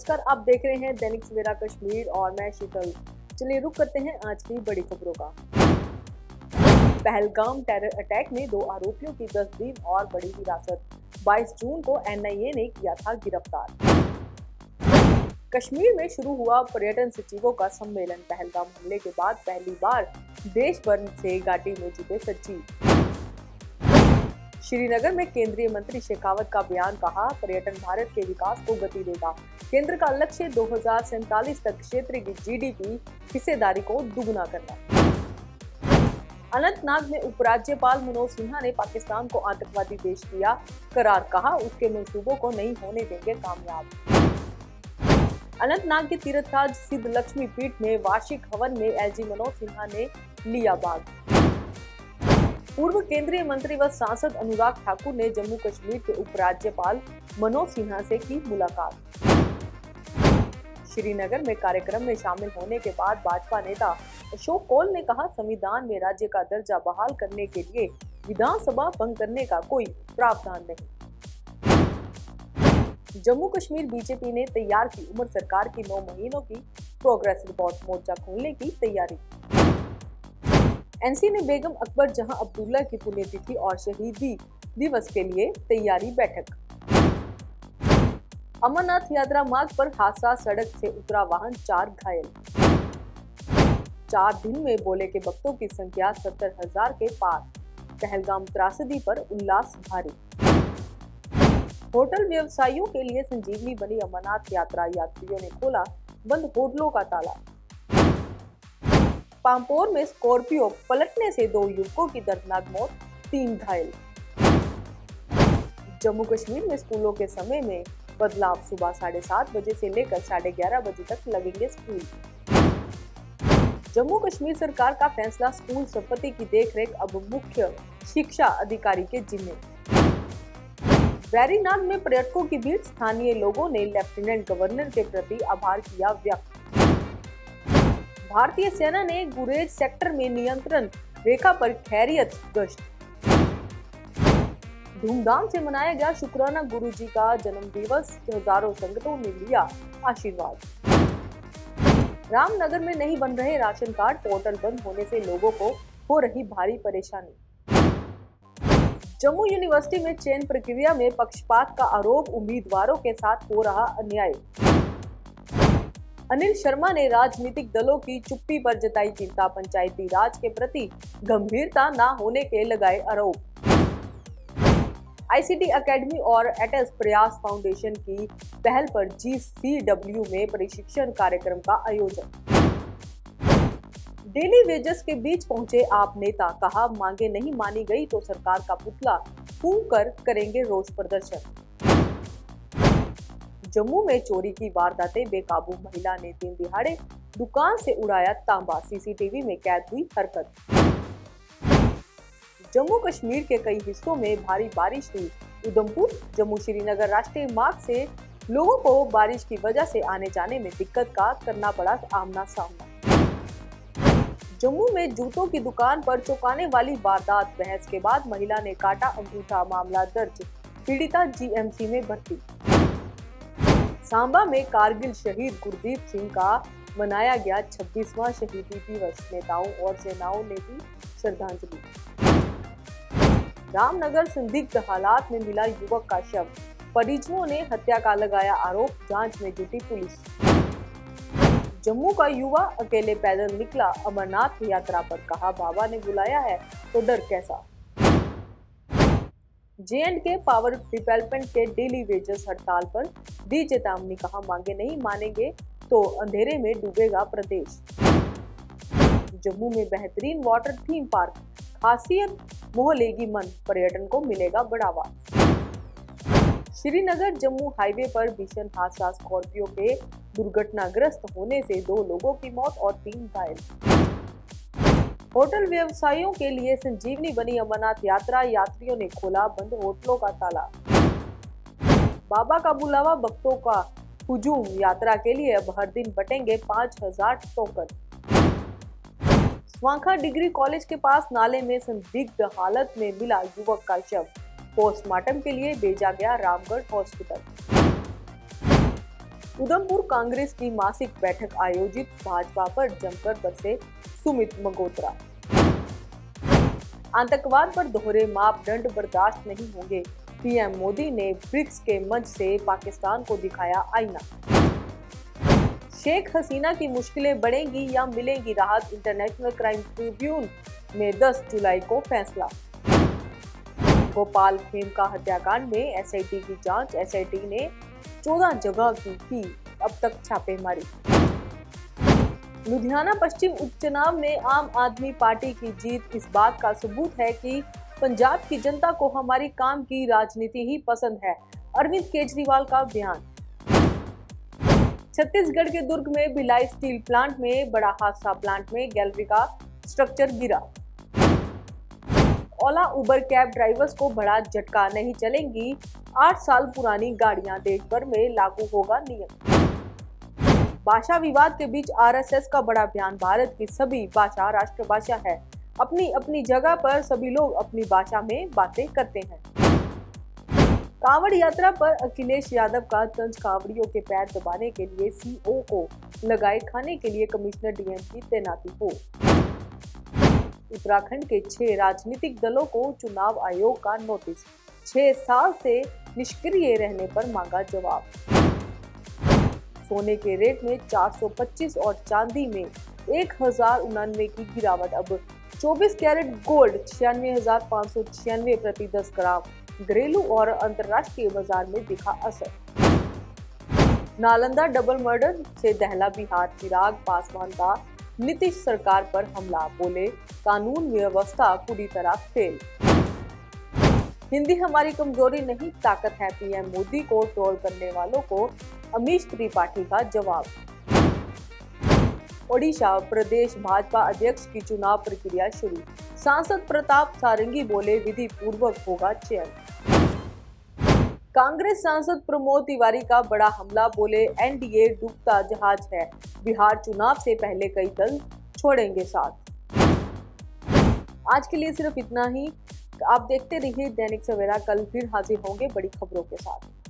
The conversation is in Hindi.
नमस्कार, आप देख रहे हैं दैनिक सवेरा कश्मीर और मैं शीतल। चलिए रुक करते हैं आज की बड़ी खबरों का। पहलगाम टेरर अटैक में 2 आरोपियों की 10 दिन और बड़ी हिरासत। 22 जून को एनआईए ने किया था गिरफ्तार। कश्मीर में शुरू हुआ पर्यटन सचिवों का सम्मेलन। पहलगाम हमले के बाद पहली बार देश भर से घाटी में जुटे सचिव। श्रीनगर में केंद्रीय मंत्री शेखावत का बयान, कहा पर्यटन भारत के विकास को गति देगा। केंद्र का लक्ष्य 2047 तक क्षेत्र की जीडीपी हिस्सेदारी को दुगुना करना। अनंतनाग में उपराज्यपाल मनोज सिन्हा ने पाकिस्तान को आतंकवादी देश किया करार, कहा उसके मंसूबों को नहीं होने देंगे कामयाब। अनंतनाग के तीर्थराज सिद्ध लक्ष्मी पीठ में वार्षिक हवन में एलजी मनोज सिन्हा ने लिया भाग। पूर्व केंद्रीय मंत्री व सांसद अनुराग ठाकुर ने जम्मू कश्मीर के उपराज्यपाल मनोज सिन्हा से की मुलाकात। श्रीनगर में कार्यक्रम में शामिल होने के बाद भाजपा नेता अशोक कौल ने कहा, संविधान में राज्य का दर्जा बहाल करने के लिए विधानसभा भंग करने का कोई प्रावधान नहीं। जम्मू कश्मीर बीजेपी ने तैयार की उमर सरकार की 9 महीनों की प्रोग्रेस रिपोर्ट, मोर्चा खोलने की तैयारी। एनसी ने बेगम अकबर जहां अब्दुल्ला की पुण्यतिथि और शहीदी दिवस के लिए तैयारी बैठक। अमरनाथ यात्रा मार्ग पर हादसा, सड़क से उतरा वाहन, 4 घायल। 4 दिन में बोले के भक्तों की संख्या 70,000 के पार। पहलगाम त्रासदी पर उल्लास भारी। होटल व्यवसायियों के लिए संजीवनी बनी अमरनाथ यात्रा, यात्रियों ने खोला बंद होटलों का ताला। पांपोर में स्कॉर्पियो पलटने से 2 युवकों की दर्दनाक मौत, 3 घायल। जम्मू कश्मीर में स्कूलों के समय में बदलाव, सुबह 7:30 बजे से लेकर 11:30 बजे तक लगेंगे स्कूल। जम्मू कश्मीर सरकार का फैसला, स्कूल संपत्ति की देखरेख अब मुख्य शिक्षा अधिकारी के जिम्मे। वैरीनाग में पर्यटकों की भीड़, स्थानीय लोगों ने लेफ्टिनेंट गवर्नर के प्रति आभार किया व्यक्त। भारतीय सेना ने गुरेज सेक्टर में नियंत्रण रेखा पर खैरियत गश्त। धूमधाम से मनाया गया शुक्राना गुरु जी का जन्म दिवस, हजारों संगतों ने लिया आशीर्वाद। रामनगर में नहीं बन रहे राशन कार्ड, पोर्टल बंद होने से लोगों को हो रही भारी परेशानी। जम्मू यूनिवर्सिटी में चयन प्रक्रिया में पक्षपात का आरोप, उम्मीदवारों के साथ हो रहा अन्याय। अनिल शर्मा ने राजनीतिक दलों की चुप्पी पर जताई चिंता, पंचायती राज के प्रति गंभीरता न होने के लगाए आरोप। आईसीटी एकेडमी और एटेस प्रयास फाउंडेशन की पहल पर जीसीडब्ल्यू में प्रशिक्षण कार्यक्रम का आयोजन। डेली वेजेस के बीच पहुंचे आप नेता, कहा मांगे नहीं मानी गई तो सरकार का पुतला फूंक कर करेंगे रोष प्रदर्शन। जम्मू में चोरी की वारदातें, बेकाबू महिला ने दिन दिहाड़े दुकान से उड़ाया तांबा, सीसीटीवी में कैद हुई हरकत। जम्मू कश्मीर के कई हिस्सों में भारी बारिश हुई। उधमपुर जम्मू श्रीनगर राष्ट्रीय मार्ग से लोगों को बारिश की वजह से आने जाने में दिक्कत का करना पड़ा आमना सामना। जम्मू में जूतों की दुकान पर चौंकाने वाली वारदात, बहस के बाद महिला ने काटा अंगूठा, मामला दर्ज, पीड़िता जीएमसी में भर्ती। सांबा में कारगिल शहीद गुरदीप सिंह का मनाया गया 26वां शहीदी दिवस, नेताओं और सेनाओं ने दी श्रद्धांजलि। रामनगर संदिग्ध हालात में मिला युवक का शव, परिजनों ने हत्या का लगाया आरोप, जांच में जुटी पुलिस। जम्मू का युवा अकेले पैदल निकला अमरनाथ यात्रा पर, कहा बाबा ने बुलाया है तो डर कैसा। J&K पावर डिवेलपमेंट के डेली वेजेस हड़ताल पर दी चेतावनी, कहा मांगे नहीं मानेंगे तो अंधेरे में डूबेगा प्रदेश। जम्मू में बेहतरीन वाटर थीम पार्क, खासियत मोह लेगी मन, पर्यटन को मिलेगा बढ़ावा। श्रीनगर जम्मू हाईवे पर भीषण हादसा, स्कॉर्पियो के दुर्घटनाग्रस्त होने से 2 लोगों की मौत और 3 घायल। होटल व्यवसायियों के लिए संजीवनी बनी अमरनाथ यात्रा, यात्रियों ने खोला बंद होटलों का ताला। बाबा का बुलावा, भक्तों का हुजूम, यात्रा के लिए अब हर दिन बटेंगे 5,000 टोकन। स्वांखा डिग्री कॉलेज के पास नाले में संदिग्ध हालत में मिला युवक का शव, पोस्टमार्टम के लिए भेजा गया रामगढ़ हॉस्पिटल। उधमपुर कांग्रेस की मासिक बैठक आयोजित, भाजपा पर जमकर बरसे सुमित मगोत्रा। आतंकवाद पर दोहरे मापदंड बर्दाश्त नहीं होंगे, पीएम मोदी ने ब्रिक्स के मंच से पाकिस्तान को दिखाया आईना। शेख हसीना की मुश्किलें बढ़ेंगी या मिलेंगी राहत, इंटरनेशनल क्राइम ट्रिब्यूनल में 10 जुलाई को फैसला। भोपाल खेमका हत्याकांड में एसआईटी की जांच, एसआईटी ने 14 जगह की अब तक छापेमारी। लुधियाना पश्चिम उपचुनाव में आम आदमी पार्टी की जीत इस बात का सबूत है कि पंजाब की जनता को हमारी काम की राजनीति ही पसंद है, अरविंद केजरीवाल का बयान। छत्तीसगढ़ के दुर्ग में भिलाई स्टील प्लांट में बड़ा हादसा, प्लांट में गैलरी का स्ट्रक्चर गिरा। ओला उबर कैब ड्राइवर्स को बड़ा झटका, नहीं चलेंगी 8 साल पुरानी गाड़ियां, देश भर में लागू होगा नियम। भाषा विवाद के बीच आरएसएस का बड़ा बयान, भारत की सभी भाषा राष्ट्रभाषा है, अपनी अपनी जगह पर सभी लोग अपनी भाषा में बातें करते हैं। कांवड़ यात्रा पर अखिलेश यादव का तंज, कांवड़ियों के पैर दबाने के लिए सीओ को लगाए खाने के लिए कमिश्नर डीएम की तैनाती हो। उत्तराखंड के 6 राजनीतिक दलों को चुनाव आयोग का नोटिस, 6 साल से निष्क्रिय रहने पर मांगा जवाब। सोने के रेट में 425 और चांदी में 1099 की गिरावट, अब 24 कैरेट गोल्ड 96,596 प्रति 10 ग्राम। घरेलू और अंतर्राष्ट्रीय बाजार में दिखा असर। नालंदा डबल मर्डर से दहला बिहार, चिराग पासवान का नीतीश सरकार पर हमला, बोले कानून व्यवस्था पूरी तरह फेल। हिंदी हमारी कमजोरी नहीं ताकत है, पीएम मोदी को ट्रोल करने वालों को अमीश त्रिपाठी का जवाब। ओडिशा प्रदेश भाजपा अध्यक्ष की चुनाव प्रक्रिया शुरू, सांसद प्रताप सारंगी बोले विधि पूर्वक होगा चयन। कांग्रेस सांसद प्रमोद तिवारी का बड़ा हमला, बोले एनडीए डूबता जहाज है, बिहार चुनाव से पहले कई दल छोड़ेंगे साथ। आज के लिए सिर्फ इतना ही। आप देखते रहिए दैनिक सवेरा, कल फिर हाजिर होंगे बड़ी खबरों के साथ।